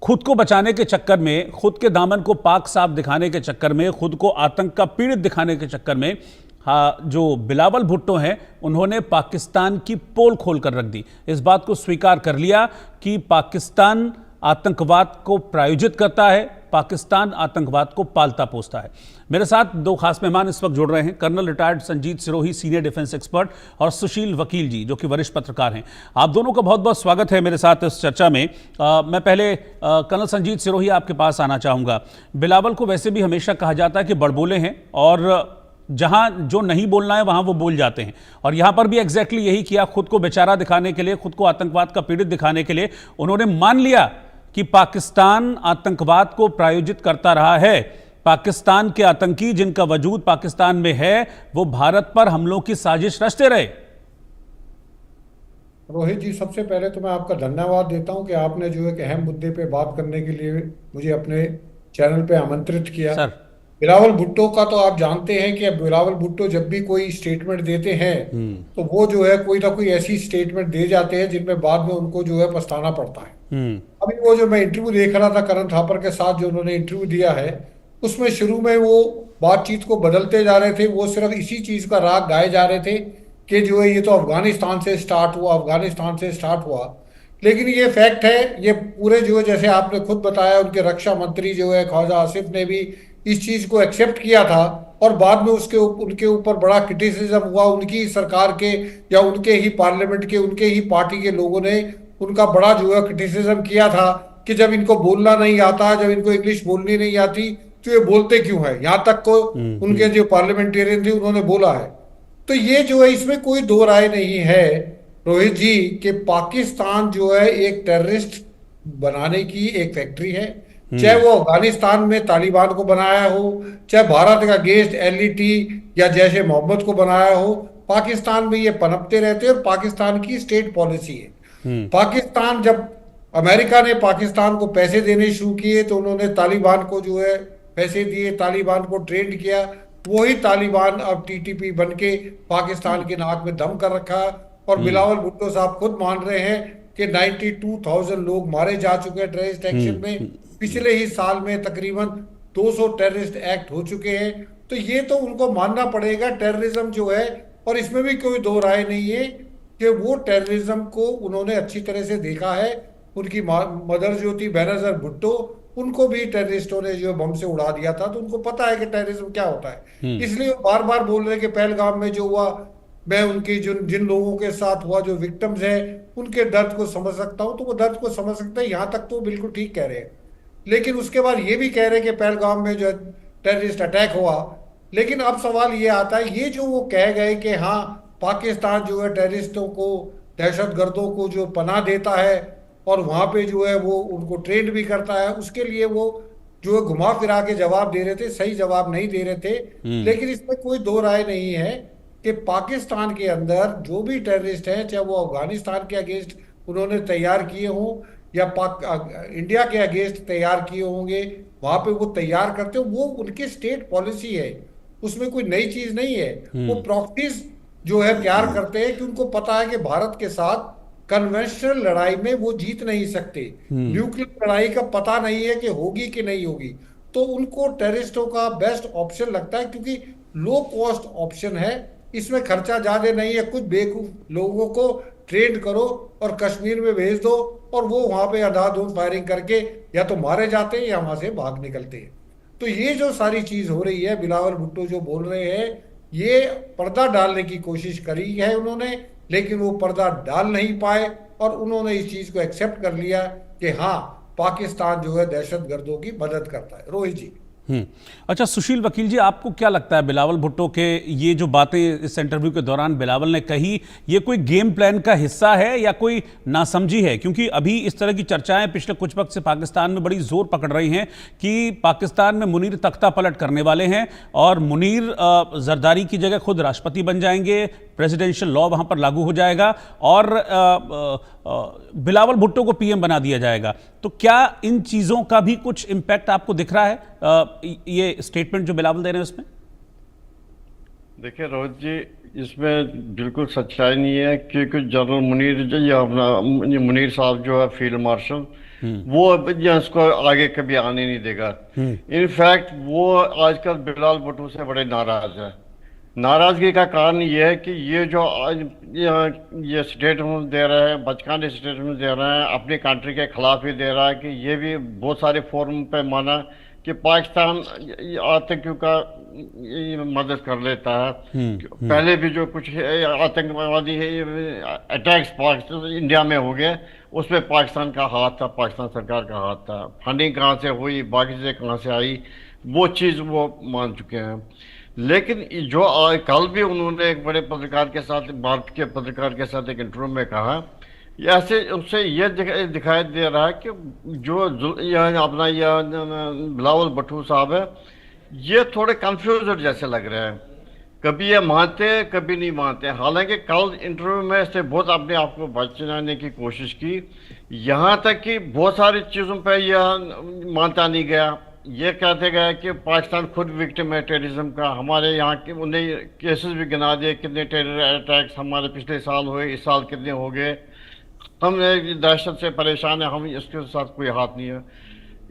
खुद को बचाने के चक्कर में, खुद के दामन को पाक साफ दिखाने के चक्कर में, खुद को आतंक का पीड़ित दिखाने के चक्कर में जो बिलावल भुट्टो हैं उन्होंने पाकिस्तान की पोल खोल कर रख दी। इस बात को स्वीकार कर लिया कि पाकिस्तान आतंकवाद को प्रायोजित करता है, पाकिस्तान आतंकवाद को पालता पोसता है। मेरे साथ दो खास मेहमान इस वक्त जुड़ रहे हैं, colonel retired Sanjeet Sirohi, senior defence expert, और सुशील वकील जी जो कि वरिष्ठ पत्रकार हैं। आप दोनों का बहुत बहुत स्वागत है मेरे साथ इस चर्चा में। मैं पहले कर्नल संजीत सिरोही आपके पास आना चाहूँगा। बिलावल को वैसे भी हमेशा कहा जाता है कि बड़बोले हैं और जहां जो नहीं बोलना है वहां वो बोल जाते हैं, और यहां पर भी एग्जैक्टली यही किया। खुद को बेचारा दिखाने के लिए, खुद को आतंकवाद का पीड़ित दिखाने के लिए उन्होंने मान लिया कि पाकिस्तान आतंकवाद को प्रायोजित करता रहा है। पाकिस्तान के आतंकी जिनका वजूद पाकिस्तान में है वो भारत पर हमलों की साजिश रचते रहे। रोहित जी, सबसे पहले तो मैं आपका धन्यवाद देता हूं कि आपने जो एक अहम मुद्दे पे बात करने के लिए मुझे अपने चैनल पे आमंत्रित किया। सर। बिलावल भुट्टो का तो आप जानते हैं कि बिलावल भुट्टो जब भी कोई स्टेटमेंट देते हैं तो वो जो है कोई ना कोई ऐसी स्टेटमेंट दे जाते हैं जिनमें बाद में उनको जो है पछताना पड़ता है। अभी वो जो मैं इंटरव्यू देख रहा था करण थापर के साथ जो उन्होंने इंटरव्यू दिया है, उसमें शुरू में वो बातचीत को बदलते जा रहे थे। वो सिर्फ इसी चीज का राग गाए जा रहे थे कि जो है ये तो अफगानिस्तान से स्टार्ट हुआ, अफगानिस्तान से स्टार्ट हुआ। लेकिन ये फैक्ट है, ये पूरे जो है जैसे आपने खुद बताया, उनके रक्षा मंत्री जो है ख्वाजा आसिफ ने भी इस चीज को एक्सेप्ट किया था, और बाद में उनके ऊपर बड़ा क्रिटिसिज्म हुआ। उनकी सरकार के या उनके ही पार्लियामेंट के, उनके ही पार्टी के लोगों ने उनका बड़ा जो है क्रिटिसिज्म किया था कि जब इनको बोलना नहीं आता, जब इनको इंग्लिश बोलनी नहीं आती तो ये बोलते क्यों है। यहाँ तक को उनके जो पार्लियामेंटेरियन थे उन्होंने बोला है। तो ये जो है इसमें कोई दो राय नहीं है रोहित जी कि पाकिस्तान जो है एक टेररिस्ट बनाने की एक फैक्ट्री है। चाहे वो अफगानिस्तान में तालिबान को बनाया हो, चाहे भारत का अगेंस्ट एलईटी या जैश ए मोहम्मद को बनाया हो, पाकिस्तान में ये पनपते रहते हैं और पाकिस्तान की स्टेट पॉलिसी है। पाकिस्तान जब अमेरिका ने पाकिस्तान को पैसे देने शुरू किए तो उन्होंने तालिबान को जो है पैसे दिए, तालिबान को ट्रेंड किया। वही तालिबान अब टीटीपी बन के पाकिस्तान के नाक में दम कर रखा। और बिलावल भुट्टो साहब खुद मान रहे हैं कि 92,000 लोग मारे जा चुके हैं टेररिस्ट एक्शन में। पिछले ही साल में तकरीबन 200 टेररिस्ट एक्ट हो चुके हैं। तो ये तो उनको मानना पड़ेगा टेररिज्म जो है, और इसमें भी कोई दो राय नहीं है कि वो टेररिज्म को उन्होंने अच्छी तरह से देखा है। उनकी मदर जो थी बेनजीर भुट्टो, उनको भी टेररिस्टों ने जो बम से उड़ा दिया था, तो उनको पता है कि टेररिज्म क्या होता है। इसलिए वो बार बार बोल रहे हैं कि पहलगाम में जो हुआ, मैं उनकी जिन लोगों के साथ हुआ, जो विक्टिम्स हैं, उनके दर्द को समझ सकता हूं। तो वो दर्द को समझ सकते हैं, यहां तक तो बिल्कुल ठीक कह रहे हैं। लेकिन उसके बाद ये भी कह रहे हैं कि पहलगाम में जो टेररिस्ट अटैक हुआ। लेकिन अब सवाल ये आता है, ये जो वो कह गए कि हाँ पाकिस्तान जो है टेररिस्टों को, दहशतगर्दों को जो पनाह देता है और वहां पे जो है वो उनको ट्रेंड भी करता है, उसके लिए वो जो है घुमा फिरा के जवाब दे रहे थे, सही जवाब नहीं दे रहे थे। लेकिन इसमें कोई दो राय नहीं है कि पाकिस्तान के अंदर जो भी टेररिस्ट हैं, चाहे वो अफगानिस्तान के अगेंस्ट उन्होंने तैयार किए हों या इंडिया के अगेंस्ट तैयार किए होंगे, वहां पे वो तैयार करते हो, वो उनकी स्टेट पॉलिसी है, उसमें कोई नई चीज नहीं है। वो प्रॉक्सीज जो है तैयार करते हैं कि उनको पता है कि भारत के साथ कन्वेंशनल लड़ाई में वो जीत नहीं सकते, न्यूक्लियर लड़ाई का पता नहीं है कि होगी कि नहीं होगी। तो उनको टेररिस्टों का बेस्ट ऑप्शन लगता है क्योंकि लो कॉस्ट ऑप्शन है, इसमें खर्चा ज्यादा नहीं है। कुछ बेवकूफ लोगों को ट्रेंड करो और कश्मीर में भेज दो, और वो वहां पे अंधाधुंध फायरिंग करके या तो मारे जाते हैं या वहां से भाग निकलते हैं। तो ये जो सारी चीज हो रही है, बिलावल भुट्टो जो बोल रहे हैं, ये पर्दा डालने की कोशिश करी है उन्होंने, लेकिन वो पर्दा डाल नहीं पाए और उन्होंने इस चीज को एक्सेप्ट कर लिया कि हाँ पाकिस्तान जो है दहशतगर्दों की मदद करता है। रोहित जी। अच्छा सुशील वकील जी, आपको क्या लगता है बिलावल भुट्टो के ये जो बातें इस इंटरव्यू के दौरान बिलावल ने कही, ये कोई गेम प्लान का हिस्सा है या कोई नासमझी है? क्योंकि अभी इस तरह की चर्चाएं पिछले कुछ वक्त से पाकिस्तान में बड़ी जोर पकड़ रही हैं कि पाकिस्तान में मुनीर तख्ता पलट करने वाले हैं और मुनीर जरदारी की जगह खुद राष्ट्रपति बन जाएंगे, प्रेसिडेंशियल लॉ वहां पर लागू हो जाएगा और बिलावल भुट्टो को पीएम बना दिया जाएगा। तो क्या इन चीजों का भी कुछ इंपैक्ट आपको दिख रहा है ये स्टेटमेंट जो बिलावल दे रहे हैं उसमें? देखिए रोहित जी, इसमें बिल्कुल सच्चाई नहीं है क्योंकि जनरल मुनीर जो या अपना मुनीर साहब जो है फील्ड मार्शल, वो या उसको आगे कभी आने नहीं देगा। इनफैक्ट वो आजकल बिलाल भुट्टो से बड़े नाराज है। नाराजगी का कारण ये है कि ये जो आज ये स्टेटमेंट दे रहा है, बचकाने स्टेटमेंट दे रहा है, अपनी कंट्री के खिलाफ ही दे रहा है, कि ये भी बहुत सारे फोरम पे माना कि पाकिस्तान आतंकियों का मदद कर लेता है। पहले भी जो कुछ आतंकवादी अटैक्स पाकिस्तान इंडिया में हो गए, उसमें पाकिस्तान का हाथ था, पाकिस्तान सरकार का हाथ था। फंडिंग कहाँ से हुई, बाकी से कहाँ से आई, वो चीज़ वो मान चुके हैं। लेकिन जो कल भी उन्होंने एक बड़े पत्रकार के साथ, भारत के पत्रकार के साथ एक इंटरव्यू में कहा, ऐसे उससे ये दिखाई दे रहा है कि जो यह अपना यह बिलावल भुट्टो साहब है, ये थोड़े कंफ्यूज जैसे लग रहे हैं। कभी ये मानते हैं, कभी नहीं मानते। हालांकि कल इंटरव्यू में से बहुत अपने आप को बचाने की कोशिश की, यहाँ तक कि बहुत सारी चीज़ों पर यह मानता नहीं गया। ये कहते गए कि पाकिस्तान खुद विक्टिम है टेररिज्म का। हमारे यहाँ के उन्हें केसेस भी गिना दिए, कितने टेरर अटैक्स हमारे पिछले साल हुए, इस साल कितने हो गए। हम दहशत से परेशान है, हम इसके साथ कोई हाथ नहीं है।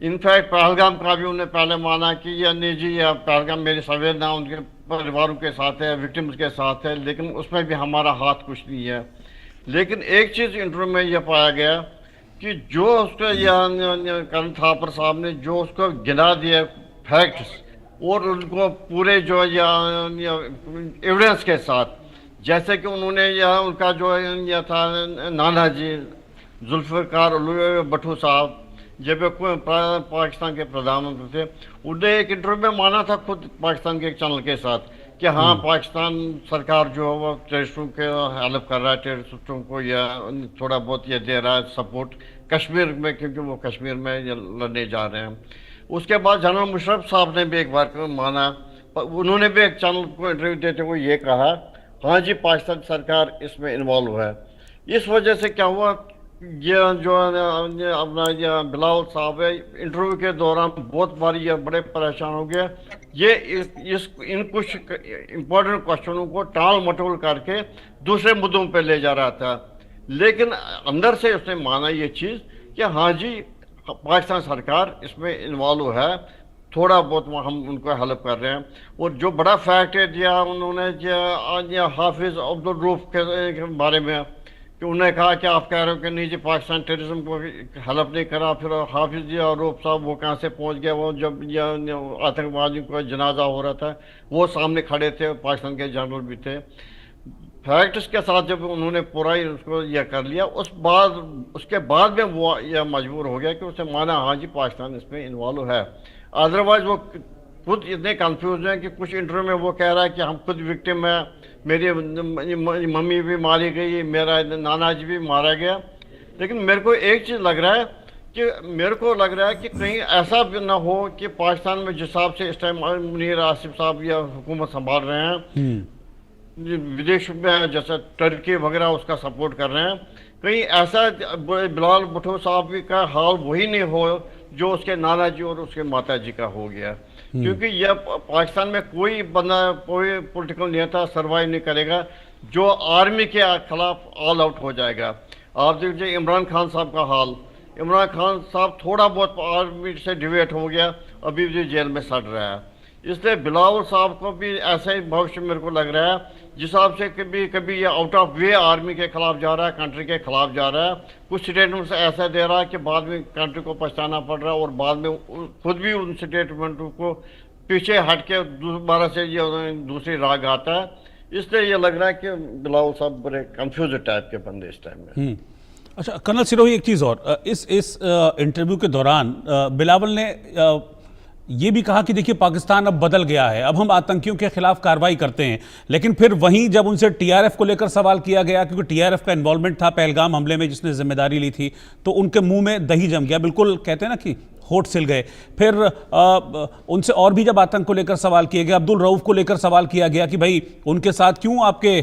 इनफैक्ट पहलगाम का भी उन्हें पहले माना कि यह नहीं जी, यह पहलगाम मेरी संवेदना उनके परिवारों के साथ है, विक्टिम्स के साथ है, लेकिन उसमें भी हमारा हाथ कुछ नहीं है। लेकिन एक चीज़ इंटरव्यू में यह पाया गया कि जो उसको करण थापर साहब ने जो उसको गिना दिया फैक्ट्स, और उनको पूरे जो एविडेंस के साथ, जैसे कि उन्होंने यह उनका जो यह था नाना जी जुल्फ़िकार भुट्टो साहब, जब पाकिस्तान के प्रधानमंत्री थे, उन्हें एक इंटरव्यू में माना था खुद पाकिस्तान के एक चैनल के साथ कि हाँ, पाकिस्तान सरकार जो है वो टेररिस्टों के हेल्प कर रहा है, टेररिस्टों को या थोड़ा बहुत ये दे रहा है सपोर्ट कश्मीर में, क्योंकि वो कश्मीर में लड़ने जा रहे हैं। उसके बाद जनरल मुशर्रफ साहब ने भी एक बार माना, उन्होंने भी एक चैनल को इंटरव्यू देते हुए ये कहा, हाँ जी पाकिस्तान सरकार इसमें इन्वॉल्व है। इस वजह से क्या हुआ, ये जो अपना ये बिलावल साहब है, इंटरव्यू के दौरान बहुत बार ये बड़े परेशान हो गया। ये इन कुछ इम्पोर्टेंट क्वेश्चनों को टाल मटोल करके दूसरे मुद्दों पे ले जा रहा था, लेकिन अंदर से उसने माना ये चीज़ कि हाँ जी पाकिस्तान सरकार इसमें इन्वॉल्व है, थोड़ा बहुत हम उनको हेल्प कर रहे हैं। और जो बड़ा फैक्ट है दिया उन्होंने हाफिज अब्दुल रऊफ के बारे में, कि उन्होंने कहा कि आप कह रहे हो कि नहीं जी पाकिस्तान टेररिज्म को हेल्प नहीं करा। फिर हाफिज जी और रऊफ साहब वो कहाँ से पहुँच गए, वो जब आतंकवादियों का जनाजा हो रहा था वो सामने खड़े थे, पाकिस्तान के जनरल भी थे। फैक्ट्स के साथ जब उन्होंने पूरा ही उसको यह कर लिया, उसके बाद में वो यह मजबूर हो गया कि उसे माना हाँ जी पाकिस्तान इसमें इन्वॉल्व है। अदरवाइज वो खुद इतने कंफ्यूज हैं कि कुछ इंटरव्यू में वो कह रहा है कि हम खुद विक्टिम है, मेरी मम्मी भी मारी गई, मेरा नाना जी भी मारा गया। लेकिन मेरे को एक चीज़ लग रहा है कि कहीं ऐसा भी ना हो कि पाकिस्तान में जिस हिसाब से इस टाइम मुनीर आसिफ साहब या हुकूमत संभाल रहे हैं, विदेश में जैसे टर्की वगैरह उसका सपोर्ट कर रहे हैं, कहीं ऐसा बिलावल भुट्टो साहब का हाल वही नहीं हो जो उसके नाना जी और उसके माता जी का हो गया। क्योंकि यह पाकिस्तान में कोई बंदा, कोई पॉलिटिकल नेता सर्वाइव नहीं करेगा जो आर्मी के खिलाफ ऑल आउट हो जाएगा। आप देखिए इमरान खान साहब का हाल, इमरान खान साहब थोड़ा बहुत आर्मी से डिवेट हो गया, अभी भी जेल में सड़ रहा है। इसलिए बिलावल साहब को भी ऐसा ही भविष्य मेरे को लग रहा है, जिस हिसाब से कभी ये आउट ऑफ वे आर्मी के खिलाफ जा रहा है, कंट्री के खिलाफ जा रहा है, कुछ स्टेटमेंट से ऐसा दे रहा है कि बाद में कंट्री को पछताना पड़ रहा है, और बाद में खुद भी उन स्टेटमेंटों को पीछे हट के दोबारा से ये दूसरी राग आता है। इसलिए ये लग रहा है कि बिलावल साहब बड़े कंफ्यूज टाइप के बंदे इस टाइम में। अच्छा कर्नल सिरोही, एक चीज़ और, इस इंटरव्यू के दौरान बिलावल ने ये भी कहा कि देखिए पाकिस्तान अब बदल गया है, अब हम आतंकियों के खिलाफ कार्रवाई करते हैं। लेकिन फिर वहीं जब उनसे टीआरएफ को लेकर सवाल किया गया, क्योंकि टीआरएफ का इन्वॉल्वमेंट था पहलगाम हमले में जिसने जिम्मेदारी ली थी, तो उनके मुंह में दही जम गया, बिल्कुल कहते हैं ना कि होठ सिल गए। फिर उनसे और भी जब आतंक को लेकर सवाल किए गए, अब्दुल रऊफ को लेकर सवाल किया गया कि भाई उनके साथ क्यों आपके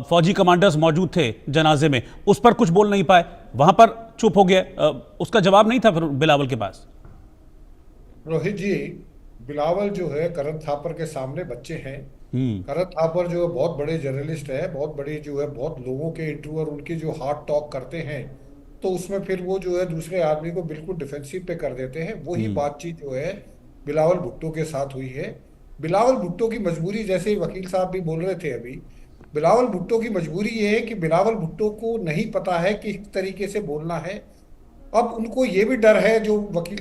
फौजी कमांडर्स मौजूद थे जनाजे में, उस पर कुछ बोल नहीं पाए, वहां पर चुप हो गया, उसका जवाब नहीं था फिर बिलावल के पास। रोहित जी, बिलावल जो है करण थापर के सामने बच्चे हैं। करण थापर जो है बहुत बड़े जर्नलिस्ट है, बहुत बड़ी जो है बहुत लोगों के इंटरव्यू और उनके जो हार्ड टॉक करते हैं, तो उसमें फिर वो जो है दूसरे आदमी को बिल्कुल डिफेंसिव पे कर देते हैं। वही बातचीत जो है बिलावल भुट्टो के साथ हुई है। बिलावल भुट्टो की मजबूरी, जैसे वकील साहब भी बोल रहे थे अभी, बिलावल भुट्टो की मजबूरी ये है कि बिलावल भुट्टो को नहीं पता है कि किस तरीके से बोलना है। अब उनको ये भी डर है, जो वकील